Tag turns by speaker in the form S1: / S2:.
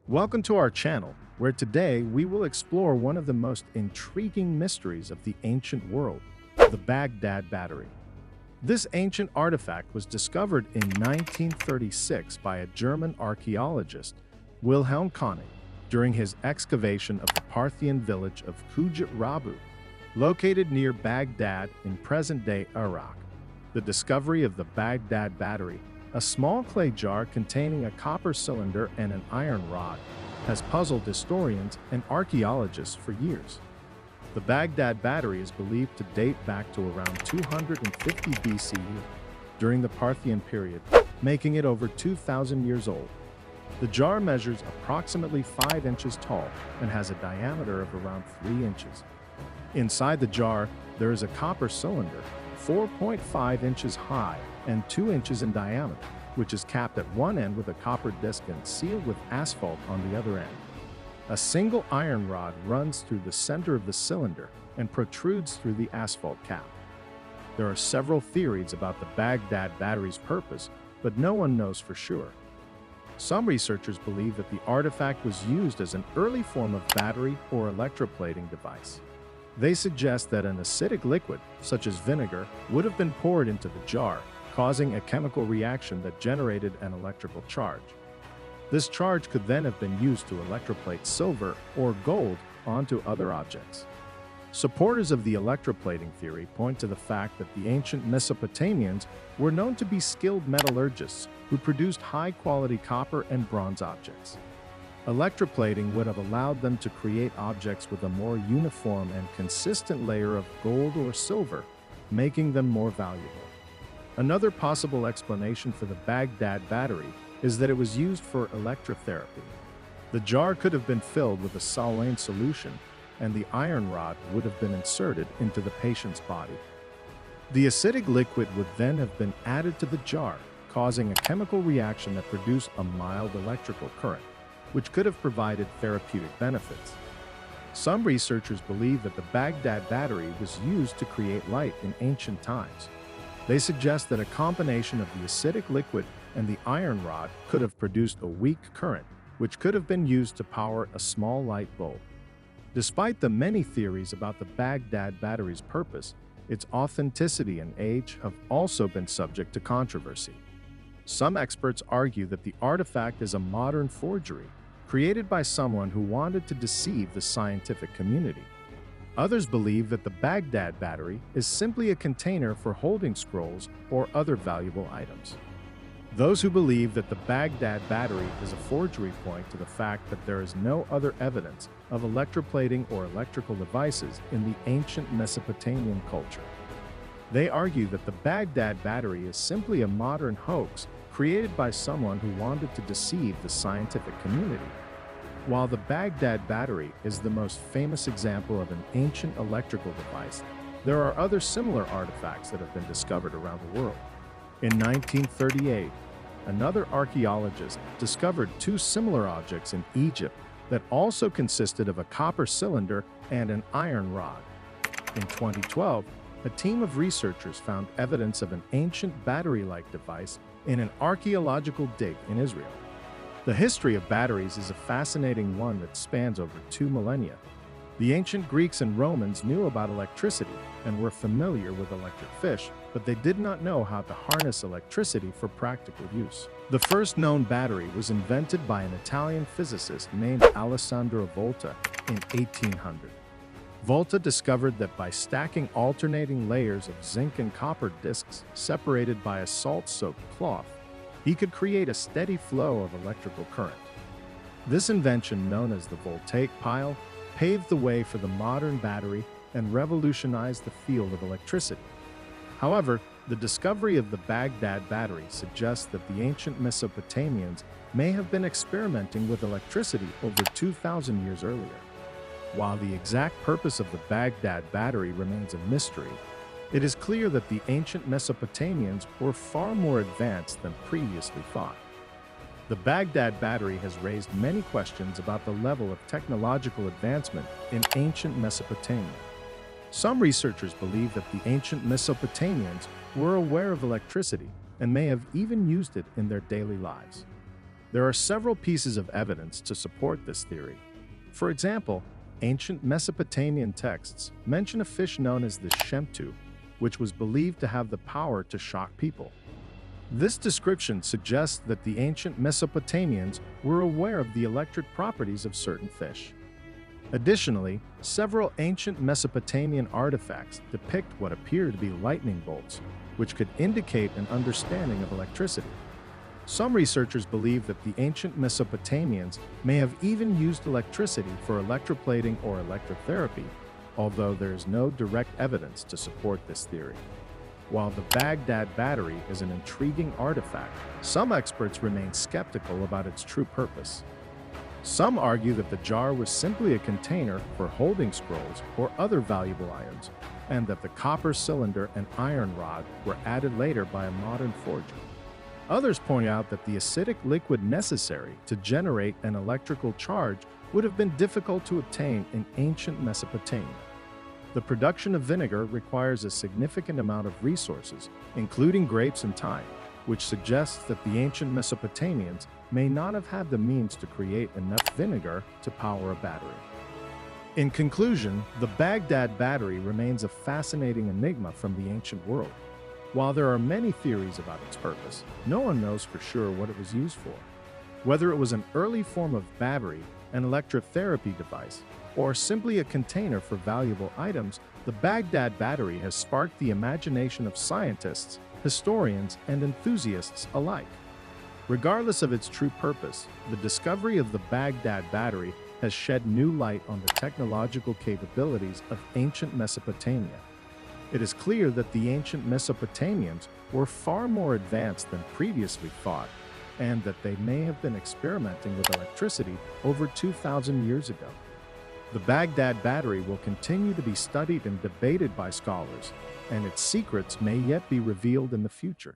S1: Welcome to our channel, where today we will explore one of the most intriguing mysteries of the ancient world, the Baghdad Battery. This ancient artifact was discovered in 1936 by a German archaeologist, Wilhelm Koenig, during his excavation of the Parthian village of Kujat Rabu, located near Baghdad in present-day Iraq. The discovery of the Baghdad Battery, a small clay jar containing a copper cylinder and an iron rod, has puzzled historians and archaeologists for years. The Baghdad Battery is believed to date back to around 250 BCE, during the Parthian period, making it over 2,000 years old. The jar measures approximately 5 inches tall and has a diameter of around 3 inches. Inside the jar, there is a copper cylinder, 4.5 inches high and 2 inches in diameter, which is capped at one end with a copper disc and sealed with asphalt on the other end. A single iron rod runs through the center of the cylinder and protrudes through the asphalt cap. There are several theories about the Baghdad Battery's purpose, but no one knows for sure. Some researchers believe that the artifact was used as an early form of battery or electroplating device. They suggest that an acidic liquid, such as vinegar, would have been poured into the jar, causing a chemical reaction that generated an electrical charge. This charge could then have been used to electroplate silver or gold onto other objects. Supporters of the electroplating theory point to the fact that the ancient Mesopotamians were known to be skilled metallurgists who produced high-quality copper and bronze objects. Electroplating would have allowed them to create objects with a more uniform and consistent layer of gold or silver, making them more valuable. Another possible explanation for the Baghdad Battery is that it was used for electrotherapy. The jar could have been filled with a saline solution, and the iron rod would have been inserted into the patient's body. The acidic liquid would then have been added to the jar, causing a chemical reaction that produced a mild electrical current, which could have provided therapeutic benefits. Some researchers believe that the Baghdad Battery was used to create light in ancient times. They suggest that a combination of the acidic liquid and the iron rod could have produced a weak current, which could have been used to power a small light bulb. Despite the many theories about the Baghdad Battery's purpose, its authenticity and age have also been subject to controversy. Some experts argue that the artifact is a modern forgery, created by someone who wanted to deceive the scientific community. Others believe that the Baghdad Battery is simply a container for holding scrolls or other valuable items. Those who believe that the Baghdad Battery is a forgery point to the fact that there is no other evidence of electroplating or electrical devices in the ancient Mesopotamian culture. They argue that the Baghdad Battery is simply a modern hoax created by someone who wanted to deceive the scientific community. While the Baghdad Battery is the most famous example of an ancient electrical device, there are other similar artifacts that have been discovered around the world. In 1938, another archaeologist discovered 2 similar objects in Egypt that also consisted of a copper cylinder and an iron rod. In 2012, a team of researchers found evidence of an ancient battery-like device in an archaeological dig in Israel. The history of batteries is a fascinating one that spans over 2 millennia. The ancient Greeks and Romans knew about electricity and were familiar with electric fish, but they did not know how to harness electricity for practical use. The first known battery was invented by an Italian physicist named Alessandro Volta in 1800. Volta discovered that by stacking alternating layers of zinc and copper discs separated by a salt-soaked cloth, he could create a steady flow of electrical current. This invention, known as the voltaic pile, paved the way for the modern battery and revolutionized the field of electricity. However, the discovery of the Baghdad Battery suggests that the ancient Mesopotamians may have been experimenting with electricity over 2,000 years earlier. While the exact purpose of the Baghdad Battery remains a mystery, it is clear that the ancient Mesopotamians were far more advanced than previously thought. The Baghdad Battery has raised many questions about the level of technological advancement in ancient Mesopotamia. Some researchers believe that the ancient Mesopotamians were aware of electricity and may have even used it in their daily lives. There are several pieces of evidence to support this theory. For example, ancient Mesopotamian texts mention a fish known as the shemtu, which was believed to have the power to shock people. This description suggests that the ancient Mesopotamians were aware of the electric properties of certain fish. Additionally, several ancient Mesopotamian artifacts depict what appear to be lightning bolts, which could indicate an understanding of electricity. Some researchers believe that the ancient Mesopotamians may have even used electricity for electroplating or electrotherapy, although there is no direct evidence to support this theory. While the Baghdad Battery is an intriguing artifact, some experts remain skeptical about its true purpose. Some argue that the jar was simply a container for holding scrolls or other valuable items, and that the copper cylinder and iron rod were added later by a modern forger. Others point out that the acidic liquid necessary to generate an electrical charge would have been difficult to obtain in ancient Mesopotamia. The production of vinegar requires a significant amount of resources, including grapes and time, which suggests that the ancient Mesopotamians may not have had the means to create enough vinegar to power a battery. In conclusion, the Baghdad Battery remains a fascinating enigma from the ancient world. While there are many theories about its purpose, no one knows for sure what it was used for. Whether it was an early form of battery, an electrotherapy device, or simply a container for valuable items, the Baghdad Battery has sparked the imagination of scientists, historians, and enthusiasts alike. Regardless of its true purpose, the discovery of the Baghdad Battery has shed new light on the technological capabilities of ancient Mesopotamia. It is clear that the ancient Mesopotamians were far more advanced than previously thought, and that they may have been experimenting with electricity over 2,000 years ago. The Baghdad Battery will continue to be studied and debated by scholars, and its secrets may yet be revealed in the future.